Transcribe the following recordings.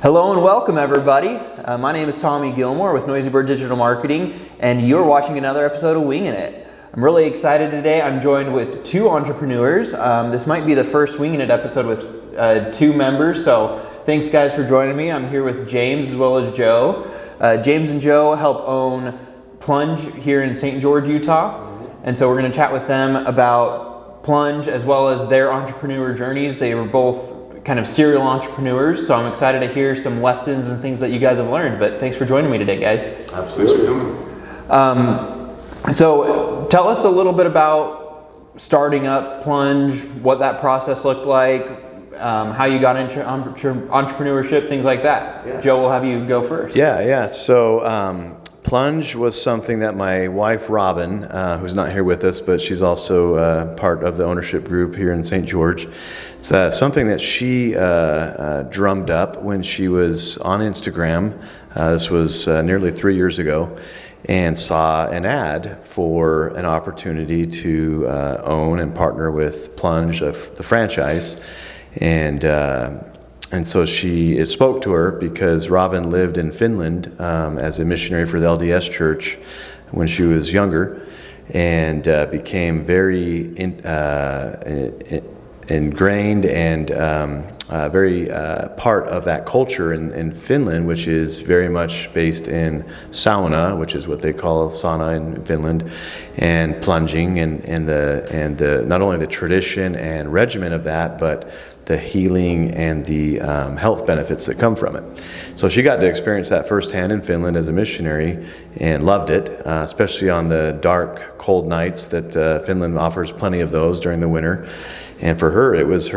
Hello and welcome everybody. My name is Tommy Gilmore with Noisy Bird Digital Marketing, and you're watching another episode of Wingin It. I'm really excited today. I'm joined with two entrepreneurs. This might be the first Wingin It episode with two members, so thanks guys for joining me. I'm here with James as well as Joe. James and Joe help own Plunj here in St. George, Utah, and so we're going to chat with them about Plunj as well as their entrepreneur journeys. They were both kind of serial entrepreneurs, so I'm excited to hear some lessons and things that you guys have learned. But thanks for joining me today, guys. Absolutely. So tell us a little bit about starting up Plunj, what that process looked like, how you got into entrepreneurship, things like that. Yeah. Joe, we'll have you go first. Yeah. So Plunj was something that my wife, Robin, who's not here with us, but she's also part of the ownership group here in St. George. It's something that she drummed up when she was on Instagram. This was nearly 3 years ago, and saw an ad for an opportunity to own and partner with Plunj, the franchise. And so it spoke to her because Robin lived in Finland as a missionary for the LDS Church when she was younger, and became very ingrained and very part of that culture in Finland, which is very much based in sauna, which is what they call sauna in Finland, and plunging, and the not only the tradition and regimen of that, but the healing and the health benefits that come from it. So she got to experience that firsthand in Finland as a missionary and loved it, especially on the dark, cold nights that Finland offers plenty of those during the winter. And for her, it was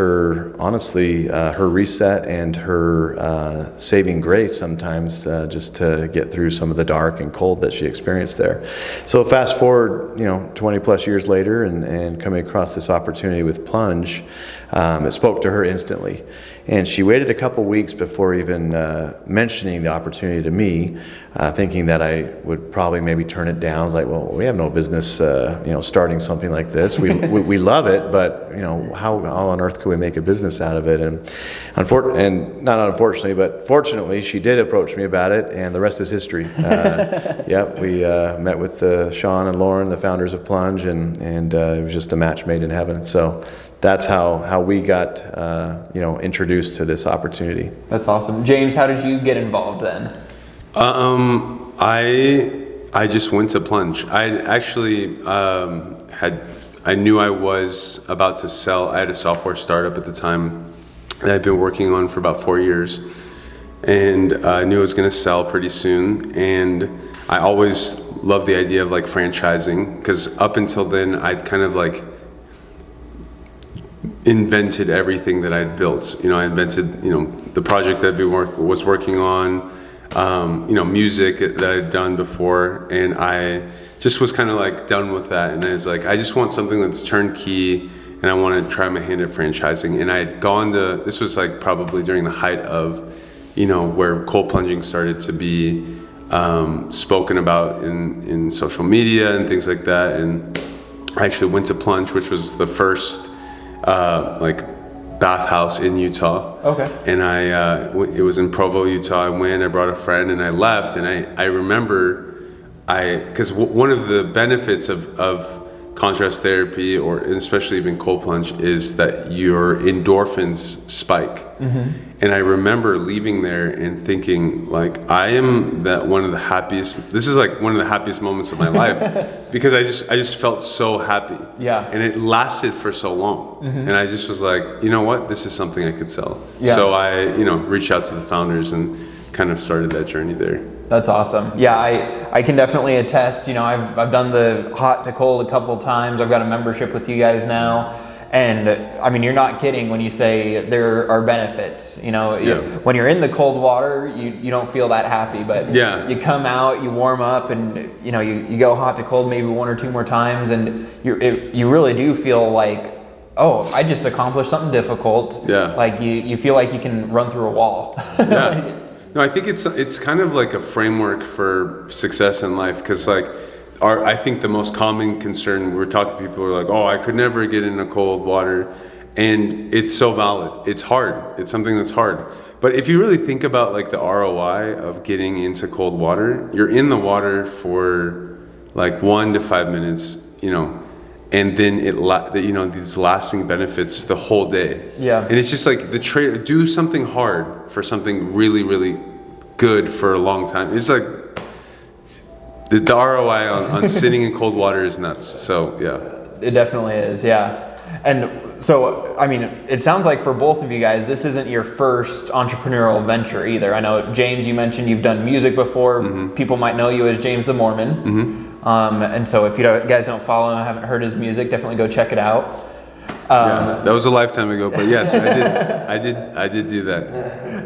honestly, her reset and her saving grace sometimes, just to get through some of the dark and cold that she experienced there. So fast forward, 20 plus years later, and coming across this opportunity with Plunj, it spoke to her instantly. And she waited a couple weeks before even mentioning the opportunity to me, thinking that I would probably maybe turn it down. I was like, well, we have no business, starting something like this. We love it, but how on earth could we make a business out of it? And not unfortunately, but fortunately, she did approach me about it, and the rest is history. We met with Sean and Lauren, the founders of Plunj, and it was just a match made in heaven. So that's how we got introduced to this opportunity. That's awesome. James, how did you get involved then? I just went to Plunj. I actually I knew I was about to sell. I had a software startup at the time that I'd been working on for about 4 years, and I knew I was going to sell pretty soon. And I always loved the idea of franchising, because up until then I'd kind of invented everything that I'd built. I invented the project that I was working on, music that I'd done before, and I just was kind of done with that. And I was like, I just want something that's turnkey, and I want to try my hand at franchising. And I had gone to, this was probably during the height of where cold plunging started to be spoken about in social media and things like that. And I actually went to Plunj, which was the first bathhouse in Utah. Okay. And it was in Provo, Utah. I brought a friend, and I left. And I remember, because one of the benefits of contrast therapy, or especially even cold plunge, is that your endorphins spike. Mm-hmm. And I remember leaving there and thinking, I am one of the happiest. This is one of the happiest moments of my life, because I just felt so happy. Yeah. And it lasted for so long. Mm-hmm. And I just was like, you know what? This is something I could sell. Yeah. So I, reached out to the founders and kind of started that journey there. That's awesome. Yeah, I can definitely attest. I've done the hot to cold a couple times. I've got a membership with you guys now. And I mean, you're not kidding when you say there are benefits. When you're in the cold water, you don't feel that happy, but you come out, you warm up, and you go hot to cold maybe 1 or 2 more times, and you really do feel like, oh, I just accomplished something difficult. Yeah. You feel like you can run through a wall. Yeah. No, I think it's kind of like a framework for success in life, because I think the most common concern, we were talking to people who are like, oh, I could never get into cold water. And it's so valid. It's hard. It's something that's hard. But if you really think about like the ROI of getting into cold water, you're in the water for like 1 to 5 minutes, and then these lasting benefits the whole day. Yeah. And it's just like do something hard for something really, really good for a long time. It's like the ROI on sitting in cold water is nuts. So yeah. It definitely is, yeah. And so, I mean, it sounds like for both of you guys, this isn't your first entrepreneurial venture either. I know, James, you mentioned you've done music before. Mm-hmm. People might know you as James the Mormon. Mm-hmm. And so if you guys don't follow him, haven't heard his music, definitely go check it out. Yeah, that was a lifetime ago, but yes, I did do that.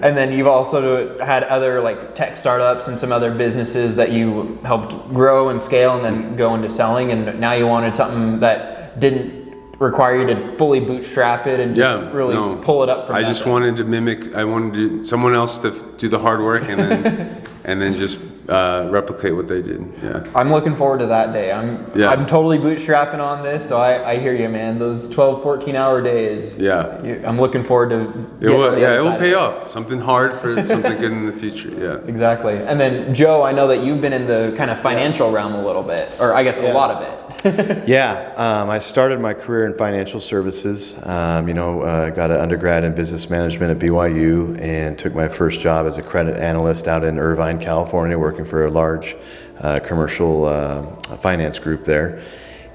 And then you've also had other like tech startups and some other businesses that you helped grow and scale and then go into selling. And now you wanted something that didn't require you to fully bootstrap it and just really pull it up from I just wanted to mimic. I wanted someone else to do the hard work and then and then just replicate what they did. Yeah. I'm looking forward to that day. I'm totally bootstrapping on this, so I hear you, man. Those 12, 14-hour days. Yeah. I'm looking forward to it will pay off. Something hard for something good in the future. Yeah. Exactly. And then Joe, I know that you've been in the kind of financial realm a little bit, or I guess a lot of it. I started my career in financial services. Got an undergrad in business management at BYU and took my first job as a credit analyst out in Irvine, California, working for a large commercial finance group there.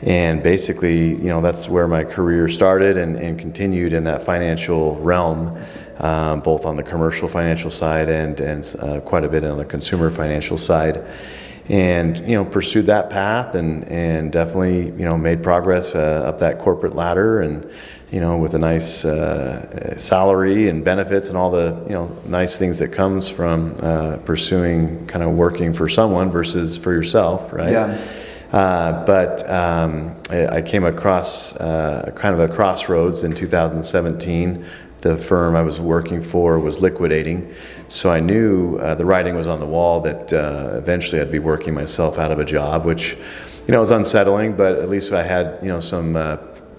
And basically, that's where my career started and continued in that financial realm, both on the commercial financial side and quite a bit on the consumer financial side. And pursued that path and definitely made progress up that corporate ladder and with a nice salary and benefits and all the nice things that comes from pursuing kind of working for someone versus for yourself, right? Yeah. But I came across kind of a crossroads in 2017. The firm I was working for was liquidating, so I knew the writing was on the wall that eventually I'd be working myself out of a job, which was unsettling, but at least I had some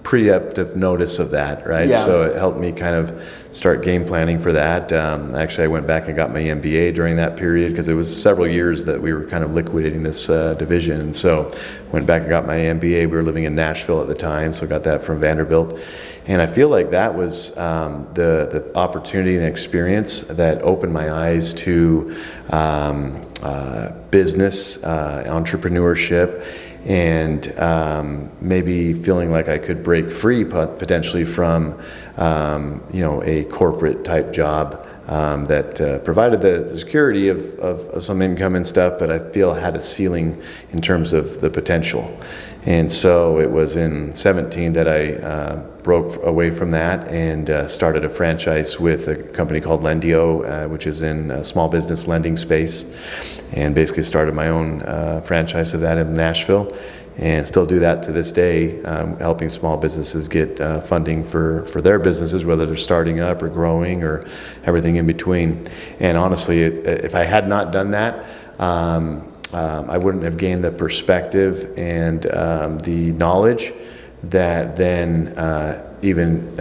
preemptive notice of that, right? Yeah. So it helped me kind of start game planning for that. Actually, I went back and got my MBA during that period because it was several years that we were kind of liquidating this division, and so went back and got my MBA. We were living in Nashville at the time, so got that from Vanderbilt. And I feel like that was the opportunity and experience that opened my eyes to business, entrepreneurship, and maybe feeling like I could break free potentially from a corporate type job that provided the security of some income and stuff, but I feel had a ceiling in terms of the potential. And so it was in 2017 that I broke away from that and started a franchise with a company called Lendio, which is in small business lending space, and basically started my own franchise of that in Nashville, and still do that to this day, helping small businesses get funding for their businesses, whether they're starting up or growing or everything in between. And honestly, if I had not done that, I wouldn't have gained the perspective and the knowledge that then even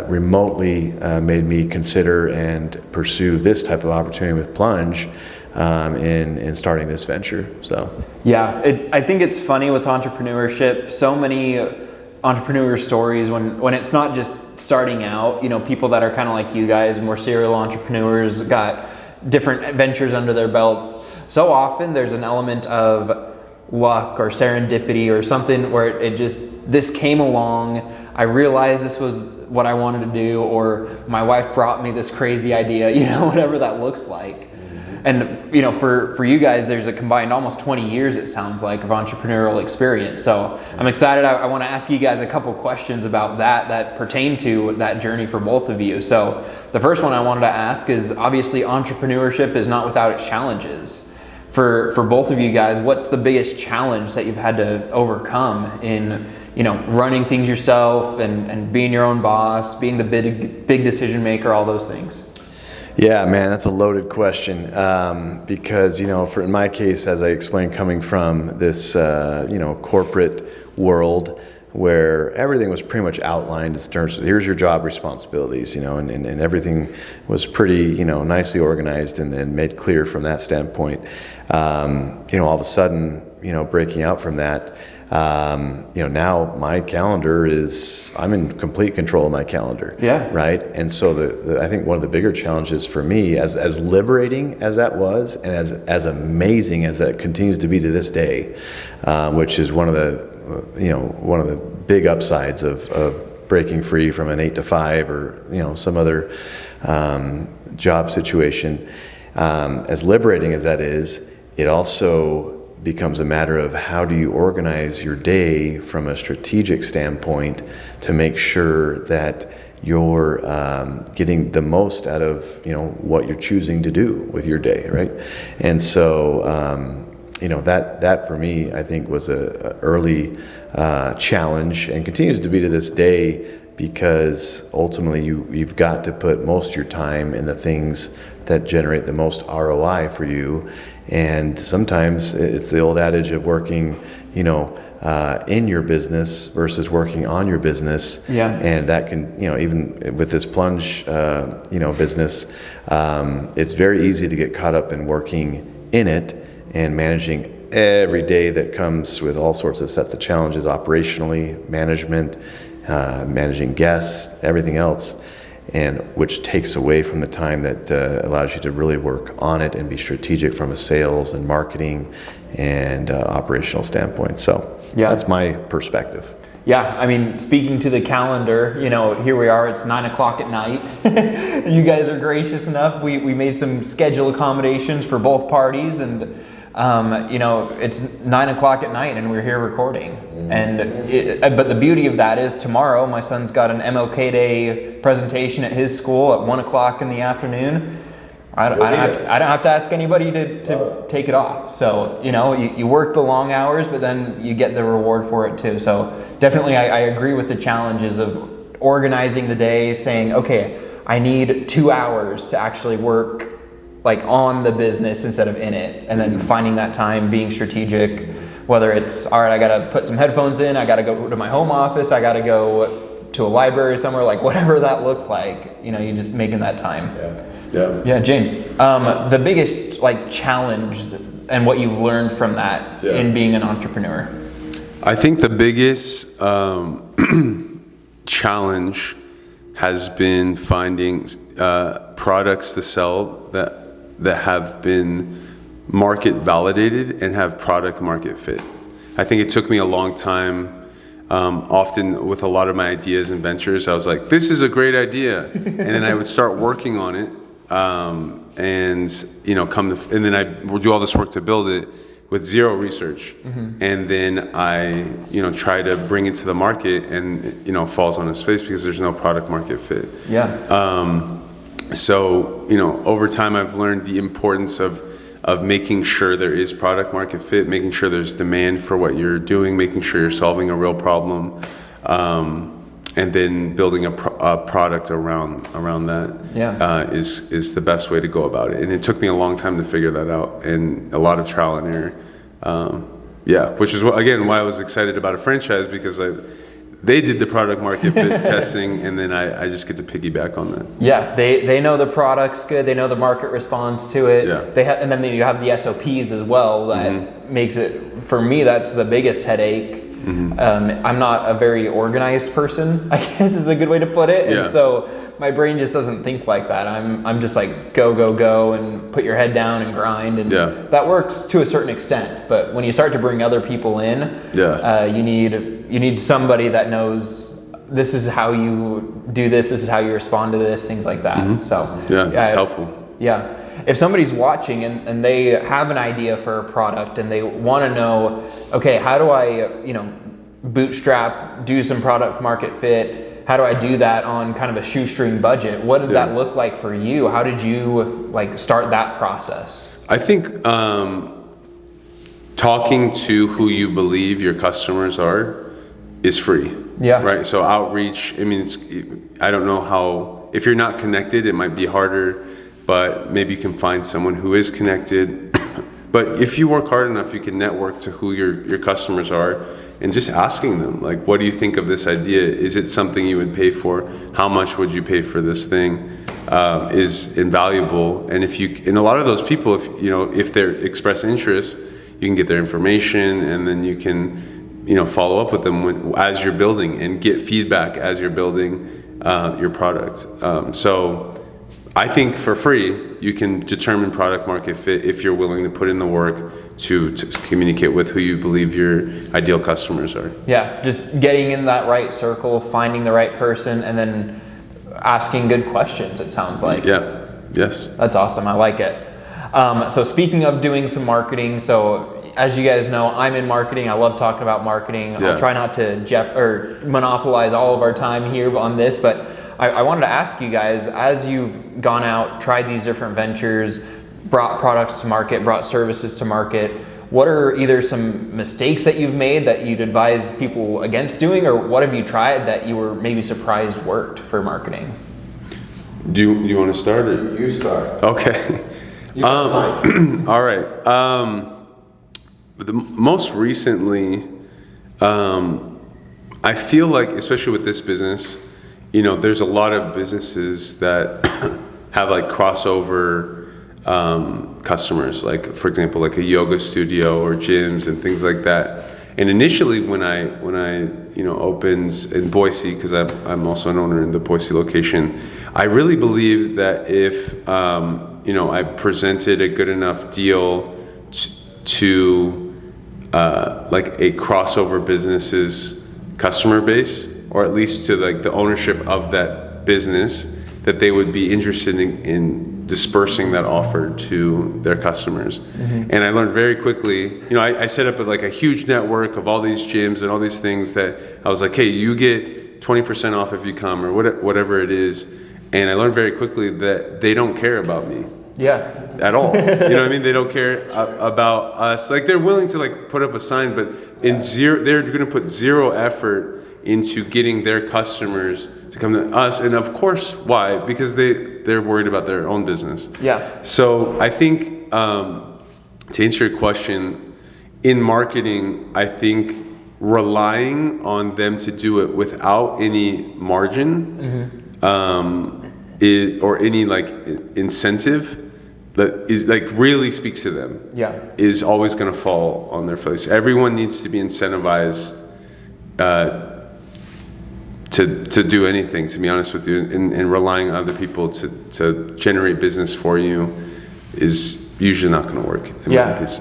remotely made me consider and pursue this type of opportunity with Plunj in starting this venture. So yeah, I think it's funny with entrepreneurship. So many entrepreneur stories when it's not just starting out. People that are kind of like you guys, more serial entrepreneurs, got different ventures under their belts. So often there's an element of luck or serendipity or something where this came along, I realized this was what I wanted to do, or my wife brought me this crazy idea, whatever that looks like. Mm-hmm. And for you guys, there's a combined almost 20 years, it sounds like, of entrepreneurial experience. So I'm excited. I want to ask you guys a couple questions about that pertain to that journey for both of you. So the first one I wanted to ask is, obviously entrepreneurship is not without its challenges. For both of you guys, what's the biggest challenge that you've had to overcome in running things yourself and being your own boss, being the big decision maker, all those things? Yeah, man, that's a loaded question because in my case, as I explained, coming from this corporate world where everything was pretty much outlined in terms of here's your job responsibilities, and everything was pretty, nicely organized and made clear from that standpoint. All of a sudden, breaking out from that, now my calendar I'm in complete control of my calendar. Yeah. Right. And so I think one of the bigger challenges for me, as liberating as that was, and as amazing as that continues to be to this day, which is one of the big upsides of breaking free from an 8 to 5 or, some other, job situation, as liberating as that is, it also becomes a matter of how do you organize your day from a strategic standpoint to make sure that you're getting the most out of what you're choosing to do with your day, right? And so that for me, I think, was a early challenge and continues to be to this day, because ultimately you've got to put most of your time in the things that generate the most ROI for you. And sometimes it's the old adage of working, in your business versus working on your business. Yeah. And that can, even with this Plunj, business, it's very easy to get caught up in working in it and managing every day that comes with all sorts of sets of challenges operationally, management, managing guests, everything else, and which takes away from the time that allows you to really work on it and be strategic from a sales and marketing and operational standpoint. So that's my perspective. Yeah, I mean, speaking to the calendar, here we are, it's 9 o'clock at night. You guys are gracious enough. We made some schedule accommodations for both parties, and it's 9 o'clock at night and we're here recording. But the beauty of that is tomorrow my son's got an MLK Day presentation at his school at 1 o'clock in the afternoon. I don't have to ask anybody to take it off. So, you work the long hours, but then you get the reward for it too. So definitely I agree with the challenges of organizing the day, saying, okay, I need 2 hours to actually work on the business instead of in it, and then finding that time, being strategic, whether it's, all right, I gotta put some headphones in, I gotta go to my home office, I gotta go to a library somewhere, whatever that looks like, you just making that time. Yeah, James, the biggest challenge and what you've learned from that in being an entrepreneur. I think the biggest challenge has been finding products to sell that have been market validated and have product market fit. I think it took me a long time. Often with a lot of my ideas and ventures, I was like, this is a great idea. And then I would start working on it. And then I would do all this work to build it with zero research. And then I, try to bring it to the market, and it falls on its face because there's no product market fit. So, over time I've learned the importance of making sure there is product market fit, making sure there's demand for what you're doing, making sure you're solving a real problem, and then building a product around that is the best way to go about it. And it took me a long time to figure that out, and a lot of trial and error. Which is again why I was excited about a franchise, because they did the product market fit testing, and then I just get to piggyback on that. Yeah, they know the product's good. They know the market responds to it. Yeah. And then you have the SOPs as well that makes it, for me, that's the biggest headache. I'm not a very organized person, I guess is a good way to put it. And so my brain just doesn't think like that. I'm just go, and put your head down and grind. And that works to a certain extent. But when you start to bring other people in, you need somebody that knows this is how you do this is how you respond to this, things like that. So it's helpful. If somebody's watching and they have an idea for a product and they want to know, okay, how do I, bootstrap, do some product market fit? How do I do that on kind of a shoestring budget? What did that look like for you? How did you start that process? I think talking to who you believe your customers are is free. Right. So outreach, I don't know how, if you're not connected, it might be harder, but maybe you can find someone who is connected. But if you work hard enough, you can network to who your customers are, and just asking them, like, what do you think of this idea? Is it something you would pay for? How much would you pay for this thing? Is invaluable. And and a lot of those people, if they express interest, you can get their information, and then you can, follow up with them as you're building, and get feedback as you're building your product. So I think for free, you can determine product market fit if you're willing to put in the work to communicate with who you believe your ideal customers are. Yeah, just getting in that right circle, finding the right person, and then asking good questions, it sounds like. Yeah, yes. That's awesome, I like it. So speaking of doing some marketing, so as you guys know, I'm in marketing. I love talking about marketing. Yeah. I'll try not to monopolize all of our time here on this, but I wanted to ask you guys, as you've gone out, tried these different ventures, brought products to market, brought services to market, what are either some mistakes that you've made that you'd advise people against doing, or what have you tried that you were maybe surprised worked for marketing? Do you want to start? Or? You start. Okay. All right. Most recently, I feel like, especially with this business, there's a lot of businesses that have like crossover customers, like for example, like a yoga studio or gyms and things like that. And initially, when I opened in Boise, because I'm also an owner in the Boise location, I really believed that if I presented a good enough deal to like a crossover business's customer base, or at least to like the ownership of that business, that they would be interested in dispersing that offer to their customers. Mm-hmm. And I learned very quickly, I set up like a huge network of all these gyms and all these things that I was like, hey, you get 20% off if you come, or whatever it is. And I learned very quickly that they don't care about me. Yeah. At all. You know what I mean? They don't care about us. Like, they're willing to like put up a sign, but they're going to put zero effort into getting their customers to come to us. And of course, why? Because they're worried about their own business. Yeah. So I think, to answer your question, in marketing, I think relying on them to do it without any margin, or any like incentive that is like really speaks to them, is always going to fall on their face. Everyone needs to be incentivized to do anything, to be honest with you, and relying on other people to generate business for you is usually not going to work unless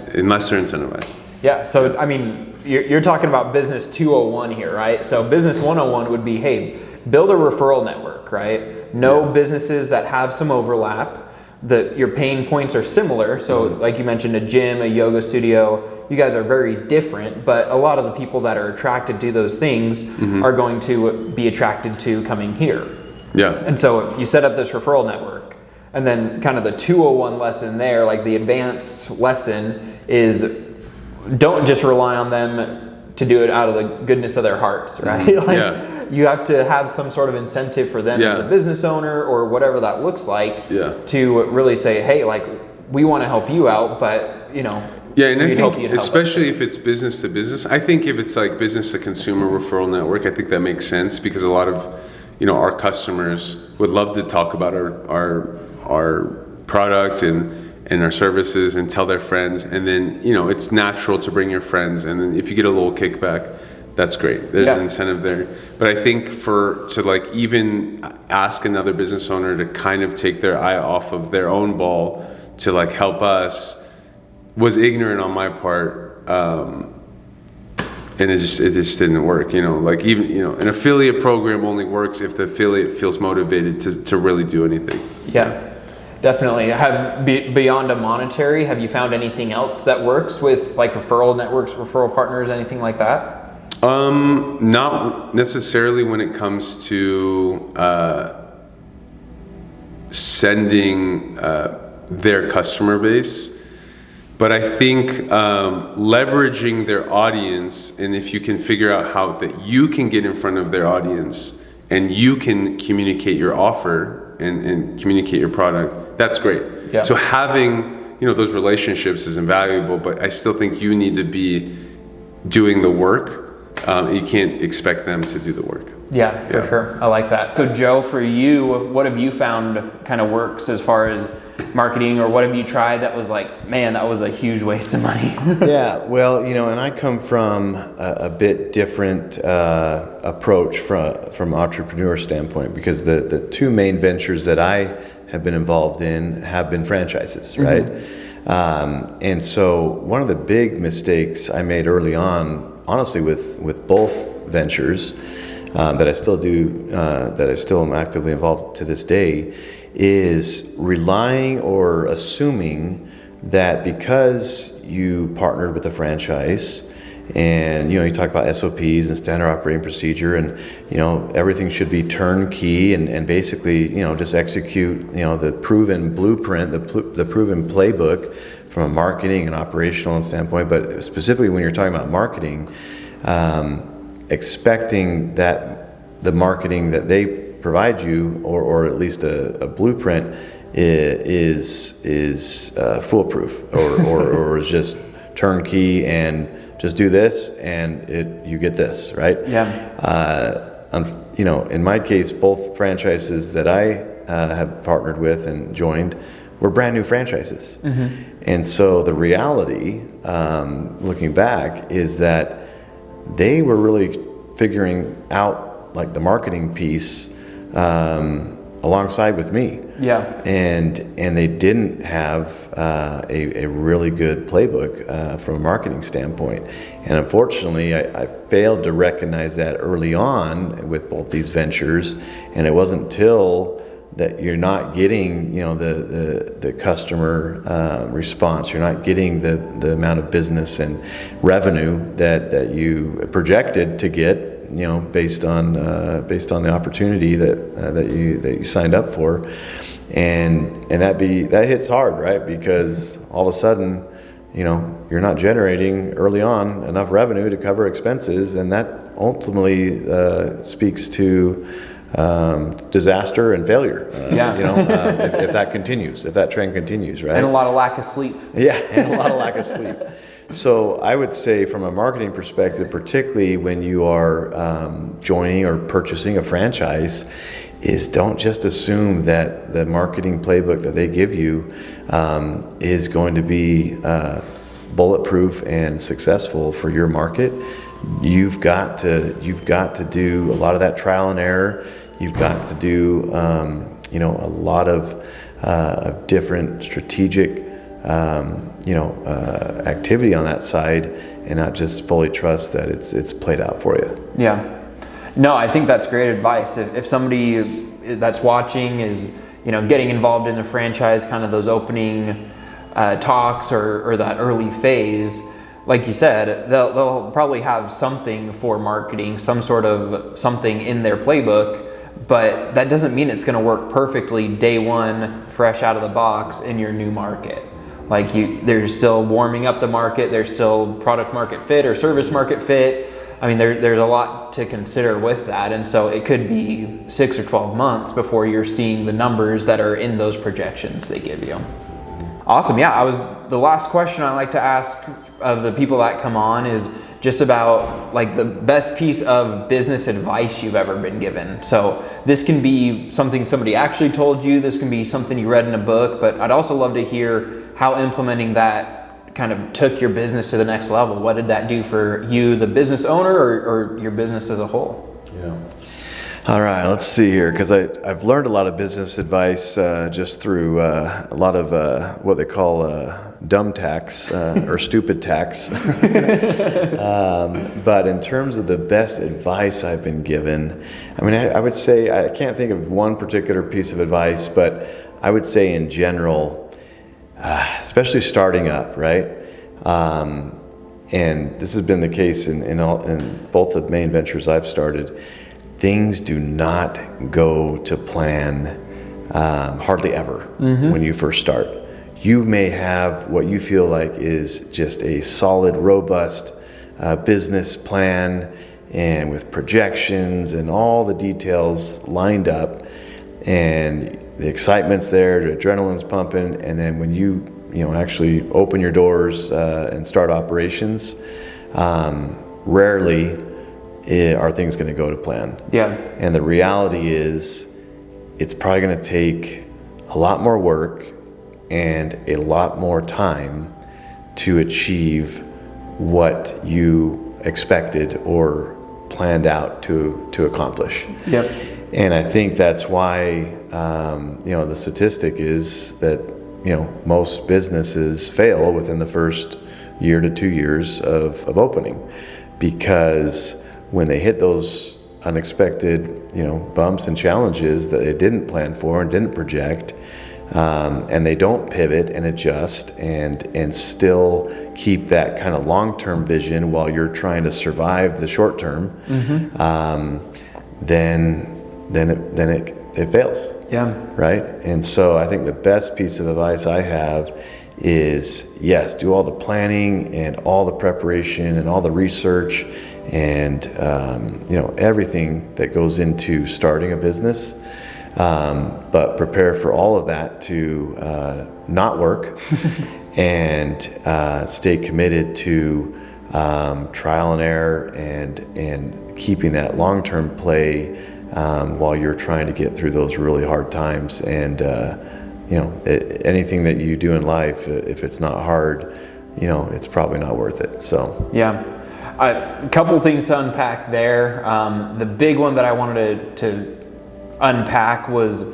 they're incentivized. Yeah, so I mean, you're talking about business 201 here, right? So business 101 would be, hey, build a referral network, right? Know businesses that have some overlap, that your pain points are similar. So like you mentioned, a gym, a yoga studio, you guys are very different, but a lot of the people that are attracted to those things are going to be attracted to coming here. Yeah. And so you set up this referral network, and then kind of the 201 lesson there, like the advanced lesson, is don't just rely on them to do it out of the goodness of their hearts, right? You have to have some sort of incentive for them as a business owner, or whatever that looks like, to really say, hey, like, we want to help you out, but and I think especially if it's business to business, I think if it's like business to consumer referral network, I think that makes sense, because a lot of our customers would love to talk about our products and our services and tell their friends, and then it's natural to bring your friends, and then if you get a little kickback, that's great. There's an incentive there. But I think to like even ask another business owner to kind of take their eye off of their own ball to like help us was ignorant on my part, and it just didn't work. Like even an affiliate program only works if the affiliate feels motivated to really do anything. Yeah. Definitely. Beyond a monetary, have you found anything else that works with like referral networks, referral partners, anything like that? Not necessarily when it comes to sending their customer base, but I think leveraging their audience, and if you can figure out how that you can get in front of their audience and you can communicate your offer and communicate your product, that's great. Yeah. So having those relationships is invaluable, but I still think you need to be doing the work. You can't expect them to do the work. Yeah, for sure. I like that. So Joe, for you, what have you found kind of works as far as marketing, or what have you tried that was like, man, that was a huge waste of money? Yeah, well, and I come from a bit different approach from entrepreneur standpoint, because the two main ventures that I have been involved in have been franchises, right? And so one of the big mistakes I made early on, honestly, with both ventures, that I still do, that I still am actively involved to this day, is relying or assuming that because you partnered with a franchise and you talk about SOPs and standard operating procedure, and everything should be turnkey and basically just execute the proven blueprint, the proven playbook from a marketing and operational standpoint. But specifically when you're talking about marketing, expecting that the marketing that they provide you, or at least a blueprint, is foolproof, or is just turnkey and just do this and you get this, right? Yeah. In my case, both franchises that I have partnered with and joined were brand new franchises. And so the reality, looking back, is that they were really figuring out like the marketing piece alongside with me. Yeah. And they didn't have a really good playbook from a marketing standpoint. And unfortunately, I failed to recognize that early on with both these ventures. And it wasn't until that you're not getting the customer response, you're not getting the amount of business and revenue that you projected to get, based on the opportunity that you signed up for, and that hits hard, right? Because all of a sudden, you're not generating early on enough revenue to cover expenses, and that ultimately speaks to disaster and failure. If that continues, if that trend continues, right? And a lot of lack of sleep. Yeah, and a lot of lack of sleep. So I would say from a marketing perspective, particularly when you are joining or purchasing a franchise, is don't just assume that the marketing playbook that they give you is going to be bulletproof and successful for your market. You've got to do a lot of that trial and error. You've got to do a lot of different strategic activity on that side, and not just fully trust that it's played out for you. Yeah. No, I think that's great advice. If somebody that's watching is, getting involved in a franchise, kind of those opening talks or that early phase, like you said, they'll probably have something for marketing, some sort of something in their playbook, but that doesn't mean it's going to work perfectly day one, fresh out of the box in your new market. Like there's still warming up the market, there's still product market fit or service market fit. I mean, there's a lot to consider with that, and so it could be 6 or 12 months before you're seeing the numbers that are in those projections they give you. Awesome. Yeah, the last question I like to ask of the people that come on is just about like the best piece of business advice you've ever been given. So this can be something somebody actually told you, this can be something you read in a book, but I'd also love to hear how implementing that kind of took your business to the next level. What did that do for you, the business owner, or your business as a whole? Yeah. All right, let's see here, because I've learned a lot of business advice just through a lot of what they call dumb tax or stupid tax. But in terms of the best advice I've been given, I mean, I would say, I can't think of one particular piece of advice, but I would say in general, especially starting up, right? And this has been the case in both the main ventures I've started. Things do not go to plan hardly ever when you first start. You may have what you feel like is just a solid, robust business plan, and with projections and all the details lined up, and the excitement's there, the adrenaline's pumping, and then when you actually open your doors and start operations, rarely are things going to go to plan. Yeah. And the reality is, it's probably going to take a lot more work and a lot more time to achieve what you expected or planned out to accomplish. Yep. And I think that's why, the statistic is that, most businesses fail within the first year to 2 years of opening, because when they hit those unexpected, bumps and challenges that they didn't plan for and didn't project, and they don't pivot and adjust and still keep that kind of long-term vision while you're trying to survive the short term, then it fails. Yeah. Right? And so I think the best piece of advice I have is, yes, do all the planning and all the preparation and all the research and everything that goes into starting a business, but prepare for all of that to not work and stay committed to trial and error and keeping that long-term play while you're trying to get through those really hard times. And anything that you do in life, if it's not hard, it's probably not worth it. So yeah. A couple things to unpack there. The big one that I wanted to unpack was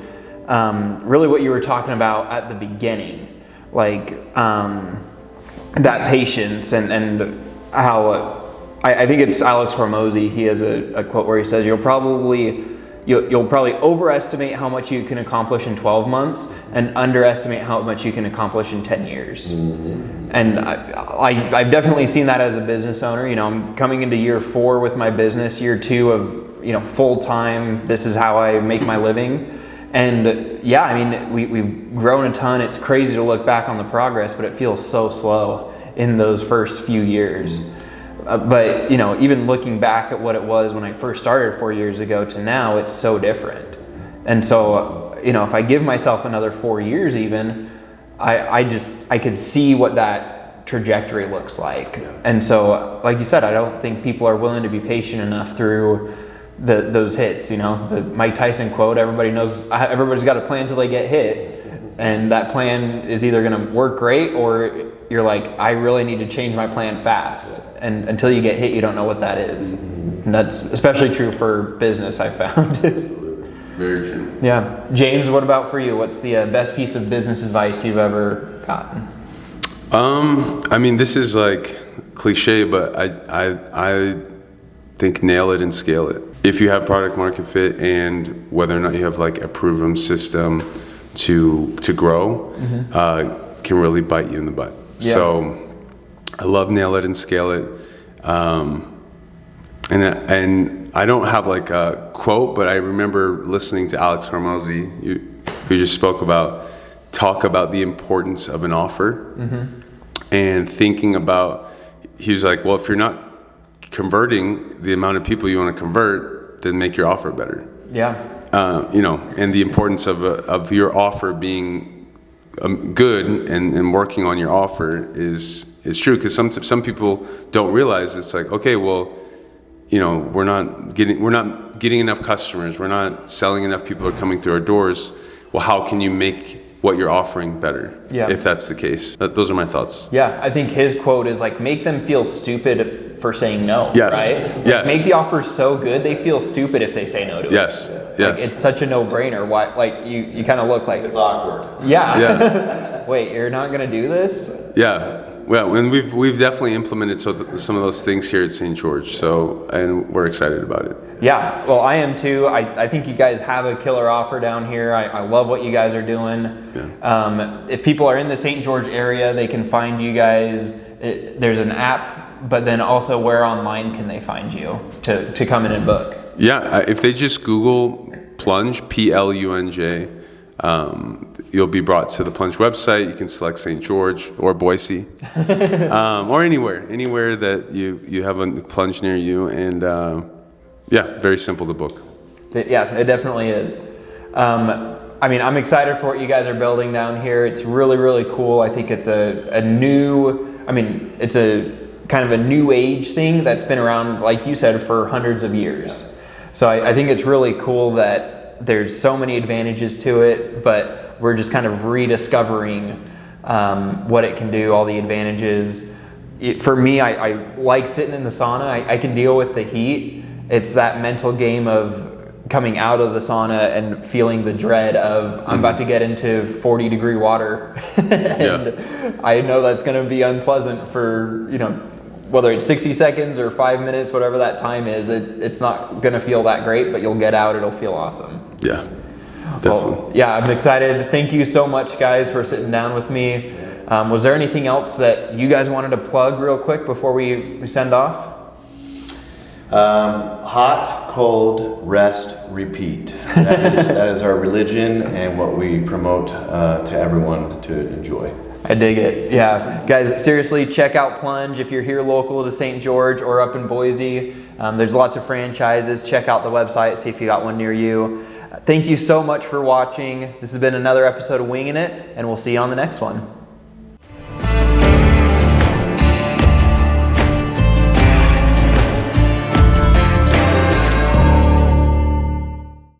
really what you were talking about at the beginning, like that patience and how I think it's Alex Hormozy. He has a quote where he says, you'll probably overestimate how much you can accomplish in 12 months and underestimate how much you can accomplish in 10 years. Mm-hmm. And I've definitely seen that as a business owner. I'm coming into year 4 with my business, year 2 of, full-time, this is how I make my living. And yeah, I mean, we've grown a ton. It's crazy to look back on the progress, but it feels so slow in those first few years. But even looking back at what it was when I first started 4 years ago to now, it's so different. And so, if I give myself another 4 years even, I could see what that trajectory looks like. And so, like you said, I don't think people are willing to be patient enough through those hits. The Mike Tyson quote, everybody knows, everybody's got a plan till they get hit. And that plan is either going to work great, or you're like, I really need to change my plan fast. And until you get hit, you don't know what that is. And that's especially true for business, I found. Absolutely. Very true. Yeah. James, what about for you? What's the best piece of business advice you've ever gotten? I mean, this is like cliche, but I think nail it and scale it. If you have product market fit and whether or not you have like a proven system to grow, can really bite you in the butt. Yeah. So I love nail it and scale it. And I don't have like a quote, but I remember listening to Alex Hormozy, who just talk about the importance of an offer, and thinking about, he was like, well, if you're not converting the amount of people you want to convert, then make your offer better. Yeah. And the importance of your offer being good and working on your offer is true, because some people don't realize it's like, okay, well, we're not getting enough customers, we're not selling enough, people are coming through our doors. Well, how can you make what you're offering better? Yeah. If that's the case. Those are my thoughts. Yeah, I think his quote is like, make them feel stupid for saying no. Yes. Right? Yes. Make the offer so good they feel stupid if they say no to it. Yes. Yes. Like, it's such a no-brainer. Why? Like you kind of look like it's awkward. Yeah. Yeah. Wait, you're not gonna do this? Yeah. Well, and we've definitely implemented some of those things here at St. George. And we're excited about it. Yeah. Well, I am too. I think you guys have a killer offer down here. I love what you guys are doing. Yeah. If people are in the St. George area, they can find you guys. There's an app, but then also where online can they find you to come in and book? Yeah, if they just Google Plunj, Plunj, you'll be brought to the Plunj website. You can select St. George or Boise, or anywhere that you have a Plunj near you. And yeah, very simple to book. Yeah, it definitely is. I mean, I'm excited for what you guys are building down here. It's really, really cool. I think it's a new, I mean, it's a kind of a new age thing that's been around, like you said, for hundreds of years. So I think it's really cool that there's so many advantages to it, but we're just kind of rediscovering what it can do, all the advantages. For me, I like sitting in the sauna. I can deal with the heat. It's that mental game of coming out of the sauna and feeling the dread of I'm about to get into 40-degree water. And I know that's going to be unpleasant for, you know, whether it's 60 seconds or 5 minutes, whatever that time is, it's not going to feel that great, but you'll get out, it'll feel awesome. Yeah, definitely. Well, yeah, I'm excited. Thank you so much, guys, for sitting down with me. Was there anything else that you guys wanted to plug real quick before we send off? Hot, cold, rest, repeat. That is our religion and what we promote to everyone to enjoy. I dig it. Yeah, guys, seriously, check out Plunj if you're here local to St. George or up in Boise. There's lots of franchises. Check out the website, see if you got one near you. Thank you so much for watching. This has been another episode of Wingin' It, and we'll see you on the next one.